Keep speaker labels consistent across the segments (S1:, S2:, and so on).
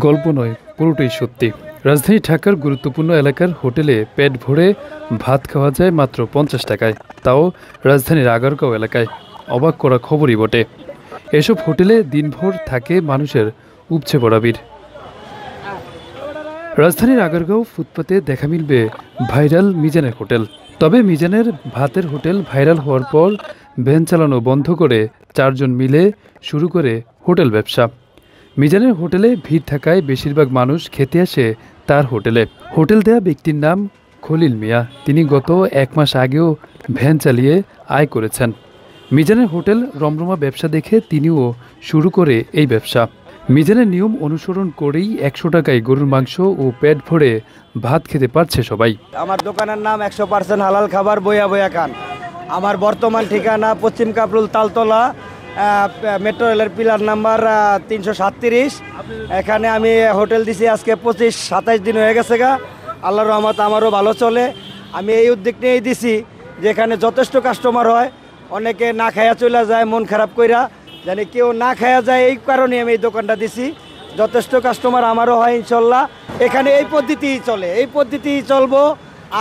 S1: গল্প নয়, পুরোটাই সত্যি। রাজধানী ঢাকার গুরুত্বপূর্ণ এলাকার হোটেলে পেট ভরে ভাত খাওয়া যায় মাত্র 50 টাকায়, তাও রাজধানীর আগারগাঁও এলাকায়। অবাক করা খবরই বটে। এসব হোটেলে দিনভর থাকে মানুষের উপচে পড়া ভিড়। রাজধানীর আগারগাঁও ফুটপাতে দেখা মিলবে ভাইরাল মিজানের হোটেল। তবে মিজানের ভাতের হোটেল ভাইরাল হওয়ার পর ভ্যান চালানো বন্ধ করে 4 জন মিলে শুরু করে হোটেল ব্যবসা। মিজানের হোটেলে ভিড় থাকায় বেশিরভাগ মানুষ খেতে আসে তার হোটেলে। হোটেল দেয়া ব্যক্তির নাম খলিল মিয়া। তিনি গত 1 মাস আগেও ভ্যান চালিয়ে আয় করেছেন। মিজানের হোটেল রমরমা ব্যবসা দেখে তিনিও শুরু করে এই ব্যবসা। মিজানের নিয়ম অনুসরণ করেই 100 টাকায় গরুর মাংস ও পেট ভরে ভাত খেতে পারছে সবাই।
S2: আমার দোকানের নাম 100% হালাল খাবার বইয়া বইয়া খান। আমার বর্তমান ঠিকানা পশ্চিম কাপরুল তালতলা, মেট্রো রেলের পিলার নাম্বার 337। এখানে আমি হোটেল দিছি আজকে 25-27 দিন হয়ে গেছে গা। আল্লাহর রহমত আমারও ভালো চলে। আমি এই উদ্যোগ নিয়েই দিছি যে এখানে যথেষ্ট কাস্টমার হয়, অনেকে না খাইয়া চলে যায় মন খারাপ কইরা, জানি কেউ না খাইয়া যায়, এই কারণে আমি এই দোকানটা দিছি। যথেষ্ট কাস্টমার আমারও হয় ইনশাল্লাহ। এখানে এই পদ্ধতিই চলে, এই পদ্ধতিই চলবো।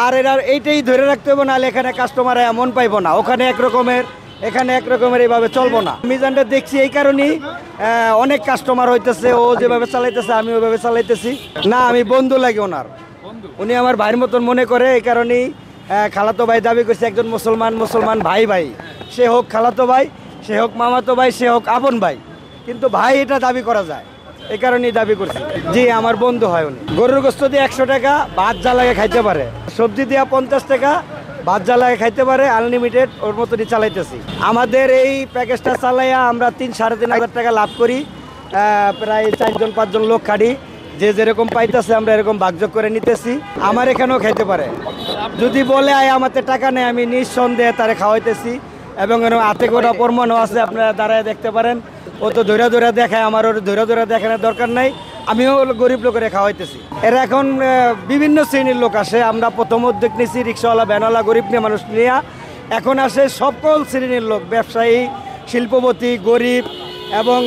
S2: আর এরা এইটাই ধরে রাখতে হবে, নাহলে এখানে কাস্টমার এমন পাইবো না। ওখানে একরকমের, এখানে একরকমের, এইভাবে চলবো না। মিজানটা দেখছি এই কারণেই অনেক কাস্টমার হইতেছে, ও যেভাবে চালাইতেছে আমি ওইভাবে চালাইতেছি না। আমি বন্ধু লাগে ওনার, উনি আমার ভাইয়ের মতন মনে করে। এই কারণেই খালাতো ভাই দাবি করছে, একজন মুসলমান ভাই ভাই, সে হোক খালাতো ভাই, সে হোক মামাতো ভাই, সে হোক আপন ভাই, কিন্তু ভাই এটা দাবি করা যায়, এই কারণেই দাবি করছি। জি, আমার বন্ধু হয় উনি। গরুর গোস্ত দিয়ে 100 টাকা ভাত জ্বালায় খাইতে পারে, সবজি দিয়া 50 টাকা ভাত জ্বালায় খাইতে পারে, আনলিমিটেড ওর মতনই চালাইতেছি। আমাদের এই প্যাকেজটা চালাইয়া আমরা 3-3.5 হাজার টাকা লাভ করি। প্রায় 4-5 জন লোক খাড়ি, যে যেরকম পাইতেছে আমরা এরকম ভাগযোগ করে নিতেছি। আমার এখানেও খাইতে পারে, যদি বলে আয় আমাদের টাকা নেই, আমি নিঃসন্দেহে তারে খাওয়াইতেছি। এবং হাতে গোটা প্রমাণও আছে, আপনারা দাঁড়ায় দেখতে পারেন। ও তো ধৈরা দেখায়, আমার ওর ধৈরা দেখানোর দরকার নাই। আমিও গরিব লোকের খাওয়াইতেছি। এরা এখন বিভিন্ন শ্রেণীর লোক আসে। আমরা প্রথম উদ্যোগ নিয়েছি রিক্সাওয়ালা, ভ্যানওয়ালা, গরিব নিয়ে মানুষ নিয়ে। এখন আসে সকল শ্রেণীর লোক, ব্যবসায়ী, শিল্পপতি, গরিব এবং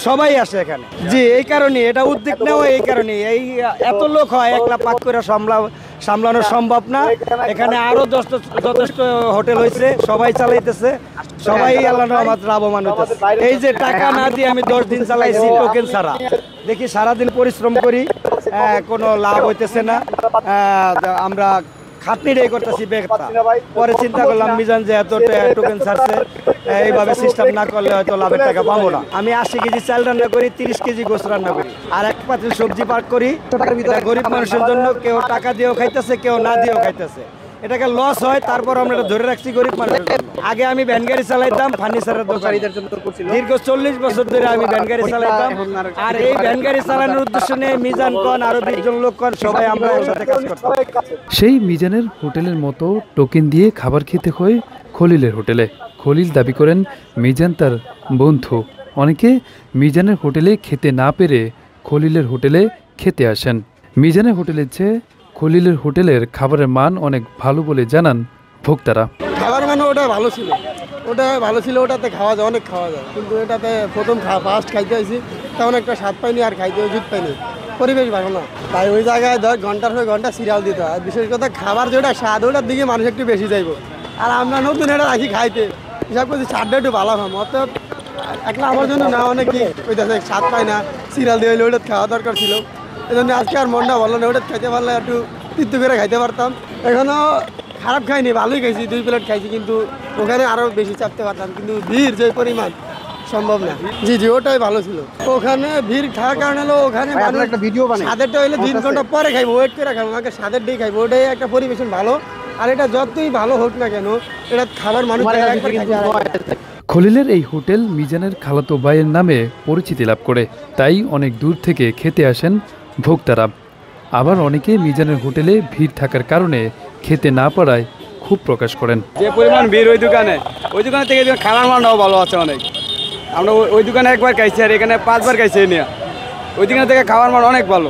S2: সবাই আসে এখানে। জি, এই কারণে এটা উদ্যোগ নেওয়া, এই কারণে এই এত লোক হয়, একলা পাক করে সামলানো সম্ভব না। এখানে আরো যথেষ্ট হোটেল হয়েছে, সবাই চালাইতেছে, সবাই আল্লাহর রহমত লাভবান হইতেছে। এই যে টাকা না দিয়ে আমি 10 দিন চালাইছি টোকেন ছাড়া, দেখি সারাদিন পরিশ্রম করি, কোনো লাভ হইতেছে না। আমরা খাটনিটাই করতেছি বেকার। পরে চিন্তা করলাম মিজান যে এত টোকেন ছাড়ছে, এইভাবে সিস্টেম না করলে হয়তো লাভের টাকা পাবো না। আমি 80 কেজি চাল রান্না করি, 30 কেজি গোস্ত রান্না করি, আর 1 পাতিল সবজি পাক করি। গরিব মানুষের জন্য, কেউ টাকা দিয়েও খাইতেছে, কেউ না দিয়েও খাইতেছে। এটাকে লস হয়, তারপর আমরা এটা ধরে রাখছি গরিব মানুষের জন্য। আগে আমি ভ্যান গাড়ি চালাইতাম, ফার্নিচারের দোকানিদের জন্য দীর্ঘ 40 বছর ধরে আমি ভ্যান গাড়ি চালাইতাম। আর এই ভ্যান গাড়ি চালানোর উদ্দেশ্য নিয়ে মিজান কন, আরো 20 জন লোক কন, সবাই আমরা একসাথে কাজ করতাম।
S1: সেই মিজানের হোটেলের মতো টোকেন দিয়ে খাবার খেতে হয় খলিলের হোটেলে। খলিল দাবি করেন মিজান তার বন্ধু। অনেকে মিজানের হোটেলে খেতে না পেরে খলিলের হোটেলে খেতে আসেন। মিজানের হোটেলের চেয়ে খলিলের হোটেলের খাবারের মান অনেক ভালো বলে জানান ভোক্তারা।
S3: খাবার মানে ওটা ভালো ছিল, ওটাতে খাওয়া যায়, অনেক খাওয়া যায়। কিন্তু এটাতে প্রথম ফার্স্ট খাইতে হয়েছি, তেমন একটা স্বাদ পাইনি, আর খাইতে উচিত পাইনি, পরিবেশ ভালো না। তাই ওই জায়গায় 10 ঘন্টার পর ঘন্টা সিরিয়াল দিতে হয়। বিশেষ কথা খাবার যেটা স্বাদ, ওটার দিকে মানুষ একটু বেশি যাইব। আর আমরা নতুন এটা রাখি খাইতে, হিসাব করছি স্বাদটা একটু ভালো হয়। অর্থাৎ একলা আমার জন্য না, অনেকই ওইটাতে স্বাদ পায় না, সিরিয়াল দিয়ে হইলে ওটা খাওয়া দরকার ছিল। এই জন্য আজকে আর মনটা ভালো না, ওটা খাইতে পারলে একটু তৃপ্তি করে খাইতে পারতাম। এখনও খারাপ খাইনি, ভালোই খাইছি, 2 প্লেট খাইছি, কিন্তু ওখানে আরও বেশি চাপতে পারতাম, কিন্তু ভিড় যে পরিমাণ সম্ভব না। জি, ওটাই ভালো ছিল। ওখানে ভিড় থাকার কারণে হলো ওখানে একটা ভিডিও বানাই, স্বাদেরটা হইলে 3 ঘন্টা পরে খাইবো, ওয়েট করে খাবো, আমাকে স্বাদের দিয়ে খাইবো, ওটাই একটা পরিবেশন ভালো। আর এটা যতই ভালো হোক না কেন, এটা খাবার মানুষ।
S1: খলিলের এই হোটেল মিজানের খালাতো ভাইয়ের নামে পরিচিতি লাভ করে, তাই অনেক দূর থেকে খেতে আসেন ভোক্তারা। আবার অনেকে মিজানের হোটেলে ভিড় থাকার কারণে খেতে না পারায় ক্ষোভ প্রকাশ করেন।
S2: যে পরিমাণ ভিড় ওই দোকানে থেকে খাবার মানটাও ভালো আছে অনেক। আমরা ওই দোকানে একবার খাইছি, আর এখানে 5 বার খাইছি নিয়ে। ওই দোকান থেকে খাবার মান অনেক ভালো।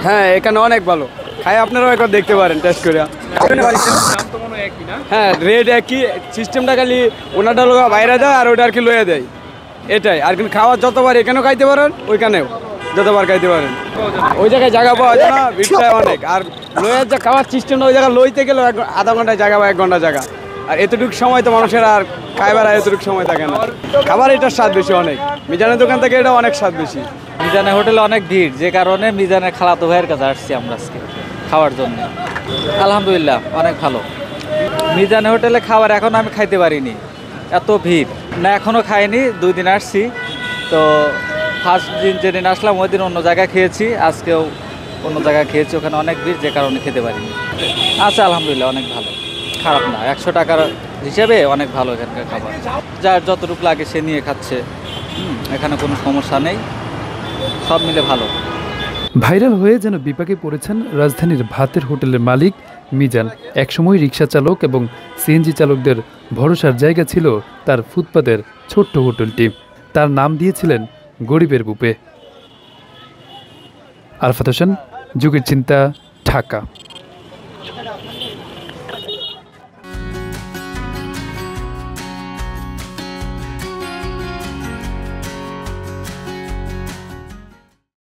S2: হ্যাঁ, এখানে অনেক ভালো। খাই আপনারাও একবার দেখতে পারেন টেস্ট করে।
S1: বর্তমানে একই না?
S4: হ্যাঁ, রেট একই, সিস্টেমটা খালি ওনারটা লোক বাইরে দেয় আর ওইটা আর কি লয়ে দেয়, এটাই। আর কিন্তু খাওয়া যতবার এখানেও খাইতে পারেন, ওইখানেও যতবার খাইতে পারেন। ওই জায়গায় জায়গা পাওয়া যায় না, ভিড়টা অনেক। আর লয়ের যে খাওয়ার সিস্টেমটা, ওই জায়গায় লইতে গেলে আধা ঘন্টায় জায়গা বা 1 ঘন্টা জায়গা। আর এতটুকু সময় তো মানুষের আর খাইবার আর এতটুকু সময় থাকে না। খাবার এটার স্বাদ বেশি অনেক, মিজানের দোকান থেকে এটা অনেক স্বাদ বেশি।
S5: মিজানের হোটেলে অনেক ভিড়, যে কারণে মিজানের খালাতো ভাইয়ের কাছে আসছি আমরা আজকে খাওয়ার জন্য। আলহামদুলিল্লাহ অনেক ভালো। মিজানের হোটেলে খাবার এখন আমি খাইতে পারিনি, এত ভিড় না, এখনও খাইনি। 2 দিন আসছি তো, ফার্স্ট দিন যেদিন আসলাম ওই দিন অন্য জায়গায় খেয়েছি, আজকেও অন্য জায়গায় খেয়েছি, ওখানে অনেক ভিড় যে কারণে খেতে পারিনি। আচ্ছা আলহামদুলিল্লাহ অনেক ভালো, খারাপ না। 100 টাকার হিসেবে অনেক ভালো এখানকার খাবার। যার যতটুকু লাগে সে নিয়ে খাচ্ছে, এখানে কোনো সমস্যা নেই, সব মিলে ভালো।
S1: ভাইরাল হয়ে যেন বিপাকে পড়েছেন রাজধানীর ভাতের হোটেলের মালিক মিজান। একসময় রিকশা চালক এবং সিএনজি চালকদের ভরসার জায়গা ছিল তার ফুটপাতের ছোট্ট হোটেলটি। তার নাম দিয়েছিলেন গরিবের বুপে। আরফাত হোসেন, যুগের চিন্তা, ঢাকা।